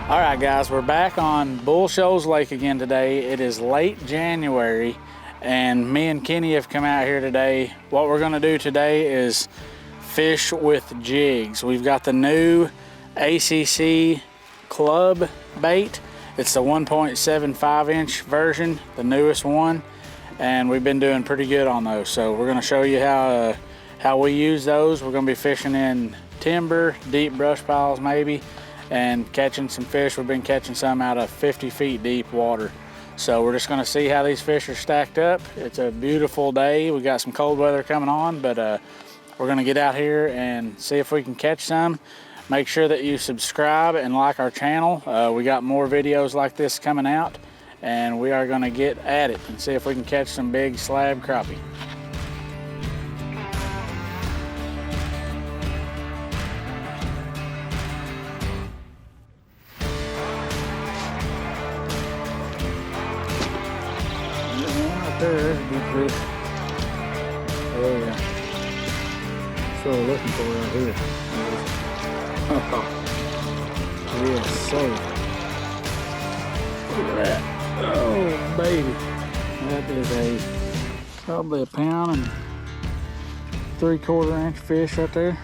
All right, guys, we're back on Bull Shoals Lake again today. It is late January, and me and Kenny have come out here today. What we're gonna do today is fish with jigs. We've got the new ACC club bait. It's the 1.75 inch version, the newest one, and we've been doing pretty good on those. So we're gonna show you how we use those. We're gonna be fishing in timber, deep brush piles maybe, and catching some fish. We've been catching some out of 50 feet deep water. So we're just gonna see how these fish are stacked up. It's a beautiful day. We got some cold weather coming on, but we're gonna get out here and see if we can catch some. Make sure that you subscribe and like our channel. We got more videos like this coming out, and we are gonna get at it and see if we can catch some big slab crappie. There's a good fish. Oh yeah. That's what we're looking for right here. Oh, yes, sir. Look at that. Oh, baby. That is probably a pound and 3/4 inch fish right there.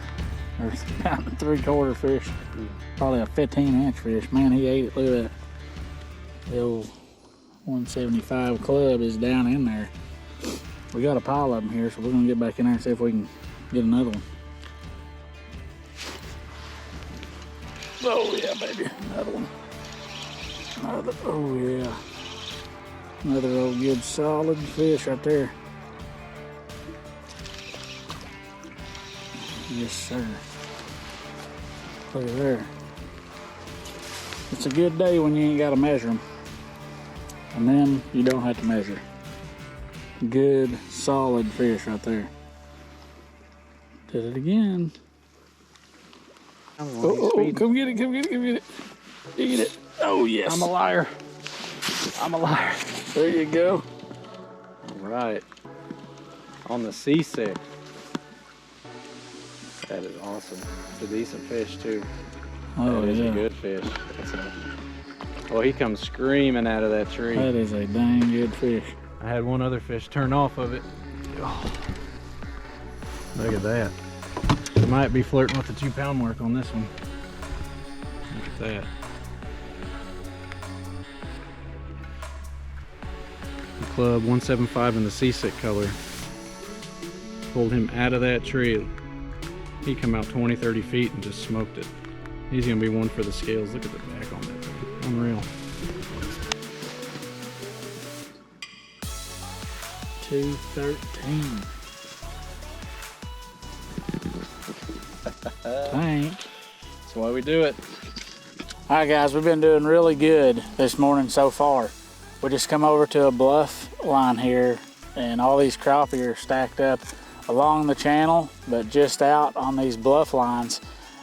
Or a pound and 3/4 fish. Probably a 15-inch fish. Man, he ate it. Look at that. The old 175 club is down in there. We got a pile of them here, so we're gonna get back in there and see if we can get another one. Oh yeah, baby, another one. Oh yeah, another old good solid fish right there. Yes sir. Look at there. It's a good day when you ain't gotta measure them. And then you don't have to measure. Good, solid fish right there. Did it again. Oh, come get it, come get it, come get it. You get it. Oh, yes. I'm a liar. I'm a liar. There you go. All right. On the C6. That is awesome. It's a decent fish, too. Oh, that is yeah. a good fish. Oh, he comes screaming out of that tree. That is a dang good fish. I had one other fish turn off of it. Oh, look at that. He might be flirting with the 2-pound mark on this one. Look at that. The club 175 in the C6 color. Pulled him out of that tree. He come out 20, 30 feet and just smoked it. He's gonna be one for the scales. Look at the back on that thing. Unreal. 213. Tank. That's why we do it. All right, guys, we've been doing really good this morning so far. We just come over to a bluff line here, and all these crappie are stacked up along the channel, but just out on these bluff lines,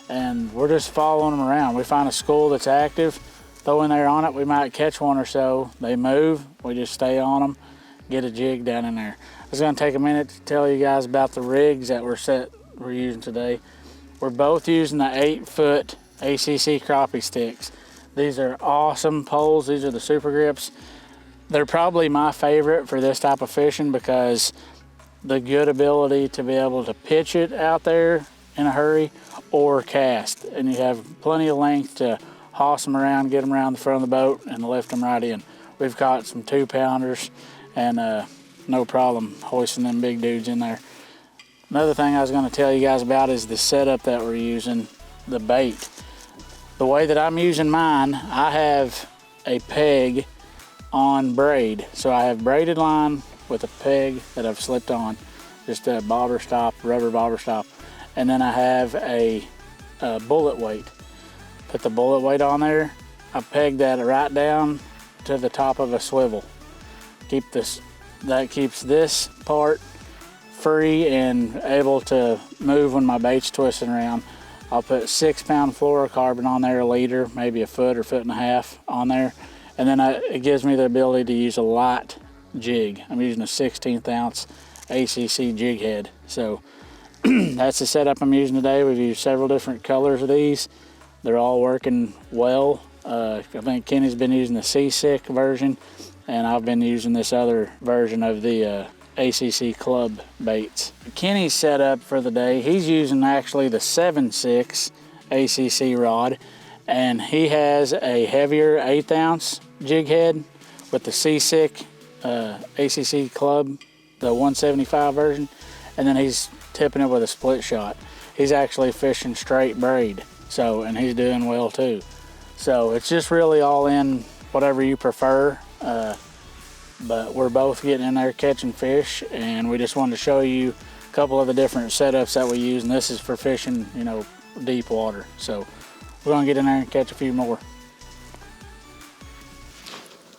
and we're just following them around. We find a school that's active, throw in there on it, we might catch one or so. They move, we just stay on them, get a jig down in there. I was gonna take a minute to tell you guys about the rigs that we're using today. We're both using the 8-foot ACC crappie sticks. These are awesome poles. These are the Super Grips. They're probably my favorite for this type of fishing because the good ability to be able to pitch it out there in a hurry or cast, and you have plenty of length to hoss them around, get them around the front of the boat, and lift them right in. We've caught some 2-pounders and no problem hoisting them big dudes in there. Another thing I was going to tell you guys about is the setup that we're using, the bait. The way that I'm using mine, I have a peg on braid. So I have braided line with a peg that I've slipped on, just a bobber stop, rubber bobber stop. And then I have a bullet weight. Put the bullet weight on there. I peg that right down to the top of a swivel. That keeps this part free and able to move when my bait's twisting around. I'll put 6-pound fluorocarbon on there, a liter, maybe a foot or 1.5 feet on there. And then it gives me the ability to use a light jig. I'm using a 1/16 ounce ACC jig head. So that's the setup I'm using today. We've used several different colors of these. They're all working well. I think Kenny's been using the Seasick version, and I've been using this other version of the ACC club baits. Kenny's set up for the day, he's using actually the 7/6 ACC rod, and he has a heavier 1/8 ounce jig head with the Seasick ACC club, the 175 version, and then he's tipping it with a split shot. He's actually fishing straight braid, so, and he's doing well too. So it's just really all in whatever you prefer, but we're both getting in there catching fish, and we just wanted to show you a couple of the different setups that we use, and this is for fishing, you know, deep water. So we're gonna get in there and catch a few more.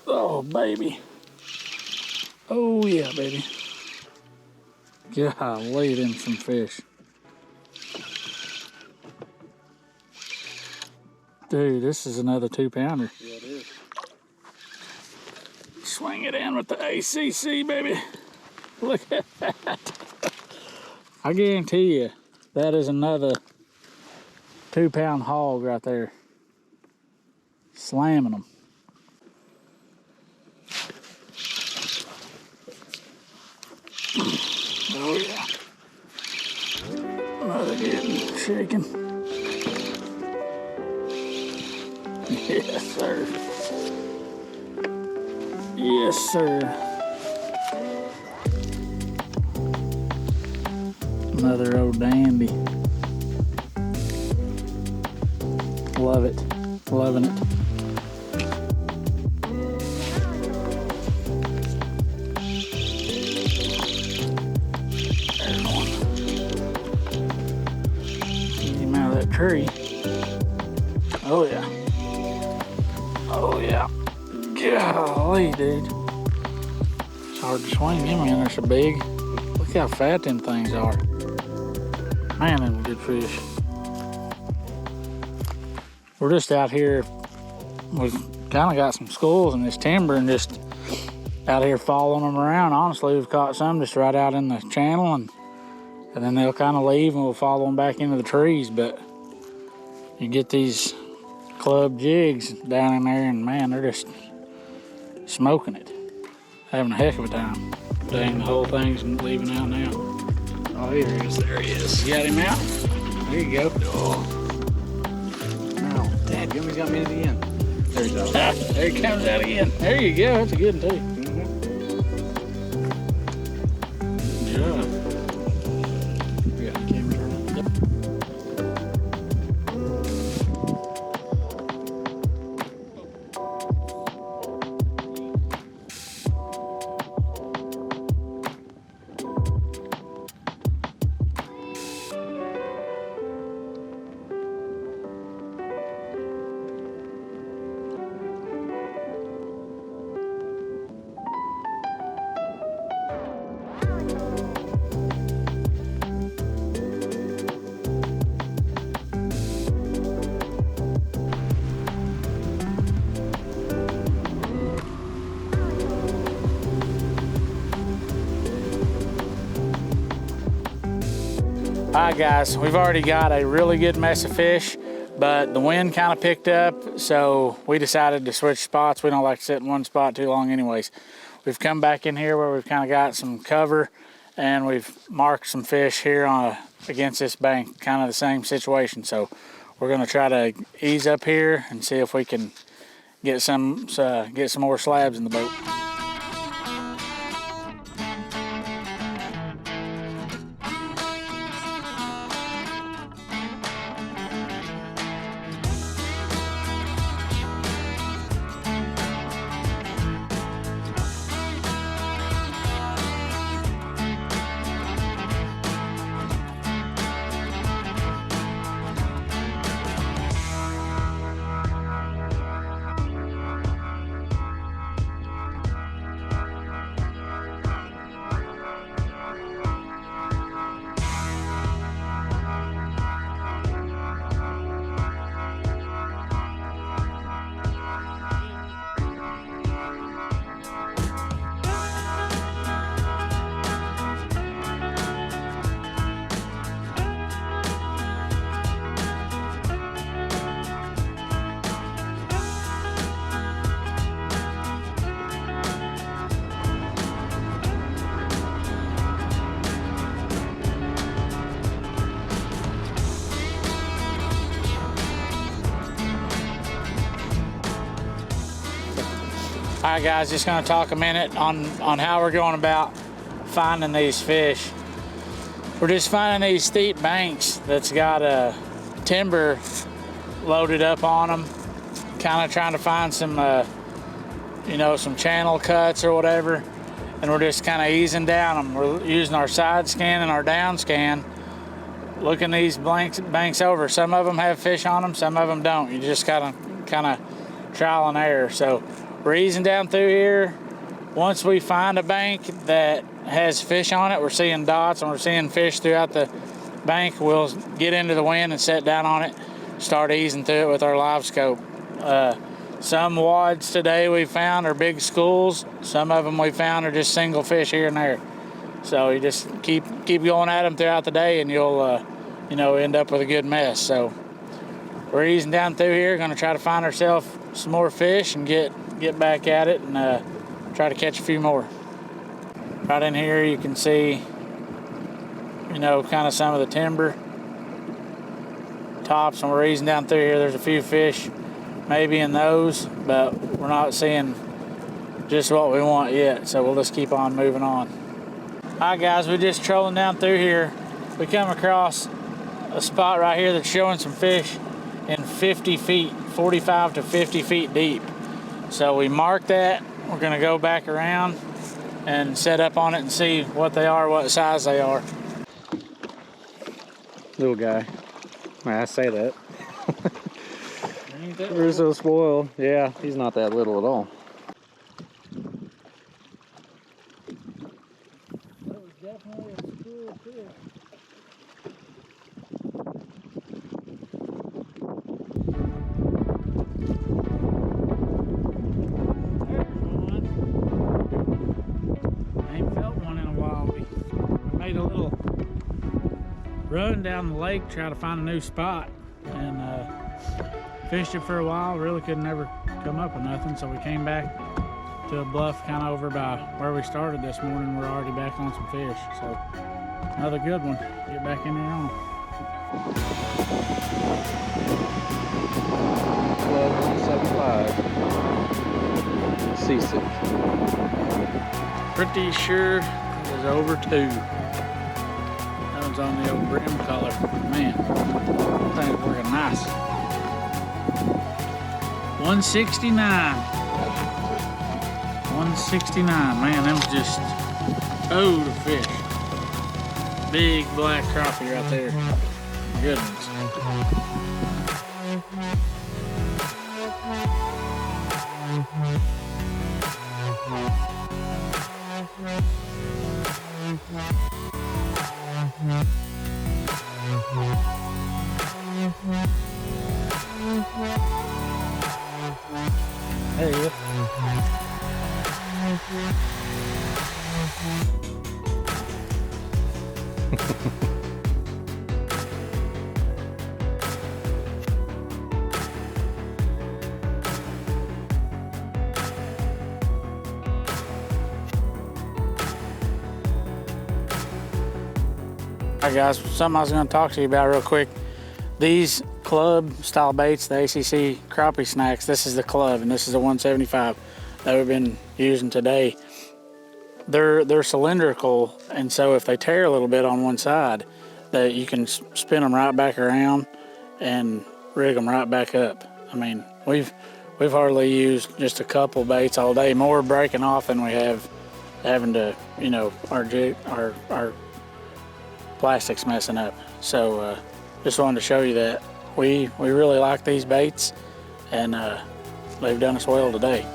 Oh baby. Oh yeah, baby. Golly, them some fish. Dude, this is another 2-pounder. Yeah, it is. Swing it in with the ACC, baby. Look at that. I guarantee you, that is another 2-pound hog right there. Slamming them. Oh yeah. Another good shaking. Yes, sir. Yes, sir. Another old dandy. Love it. Loving it. There's one. Get him out of that tree. Oh, yeah. Oh, yeah. Golly, dude. It's hard to swing him in. They're so big. Look how fat them things are. Man, them good fish. We're just out here. We've kind of got some schools in this timber and just out here following them around. Honestly, we've caught some just right out in the channel, and then they'll kind of leave and we'll follow them back into the trees. But you get these club jigs down in there, and man, they're just smoking it. Having a heck of a time. Dang, the whole thing's leaving out now. Oh, here he is. There he is. You got him out? There you go. Oh. Dad, Gummy's got me at the end. There he goes. There he comes out again. There you go. That's a good one, too. Good job. We got the camera turning. Yep. Alright guys, we've already got a really good mess of fish, but the wind kind of picked up, so we decided to switch spots. We don't like to sit in one spot too long anyways. We've come back in here where we've kind of got some cover, and we've marked some fish here on against this bank, kind of the same situation. So we're going to try to ease up here and see if we can get some more slabs in the boat. All right, guys, just gonna talk a minute on how we're going about finding these fish. We're just finding these steep banks that's got a timber loaded up on them, kind of trying to find some, you know, some channel cuts or whatever, and we're just kind of easing down them. We're using our side scan and our down scan, looking these banks over. Some of them have fish on them, some of them don't. You just gotta kind of trial and error. So we're easing down through here. Once we find a bank that has fish on it, we're seeing dots and we're seeing fish throughout the bank, we'll get into the wind and set down on it, start easing through it with our live scope. Some wads today we found are big schools. Some of them we found are just single fish here and there. So you just keep going at them throughout the day, and you'll you know, end up with a good mess. So we're easing down through here, gonna try to find ourselves some more fish and get back at it and try to catch a few more. Right in here you can see, you know, kind of some of the timber tops, and we're easing down through here. There's a few fish maybe in those, but we're not seeing just what we want yet, so we'll just keep on moving on. All right, guys, we're just trolling down through here. We come across a spot right here that's showing some fish in 50 feet, 45 to 50 feet deep. So we mark that. We're gonna go back around and set up on it and see what they are, what size they are. Little guy. I say that. We're so spoiled. Yeah, he's not that little at all. That was definitely a school fish. Made a little run down the lake, try to find a new spot, and fished it for a while. Really could never come up with nothing, so we came back to a bluff kind of over by where we started this morning. We're already back on some fish, so another good one. Get back in there on. Club 175. Seasick. Pretty sure it was over 2. That one's on the old brim color. Man, that thing's working nice. 169. 169. Man, them just owed a fish. Big black crappie right there. Good ones. There you go. Alright guys, something I was going to talk to you about real quick. These club style baits, the ACC crappie snacks, this is the club and this is the 175 that we've been using today. They're cylindrical, and so if they tear a little bit on one side, that you can spin them right back around and rig them right back up. I mean, we've hardly used just a couple baits all day, more breaking off than we have having to, you know, our plastics messing up. So just wanted to show you that we really like these baits, and they've done us well today.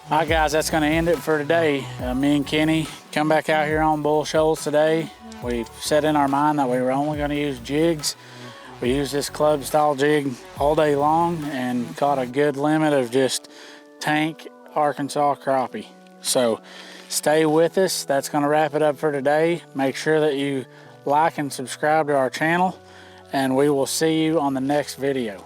All right, guys, that's going to end it for today. Me and Kenny come back out here on Bull Shoals today. We set in our mind that we were only going to use jigs. We used this club style jig all day long and caught a good limit of just tank Arkansas crappie. So stay with us. That's going to wrap it up for today. Make sure that you like and subscribe to our channel, and we will see you on the next video.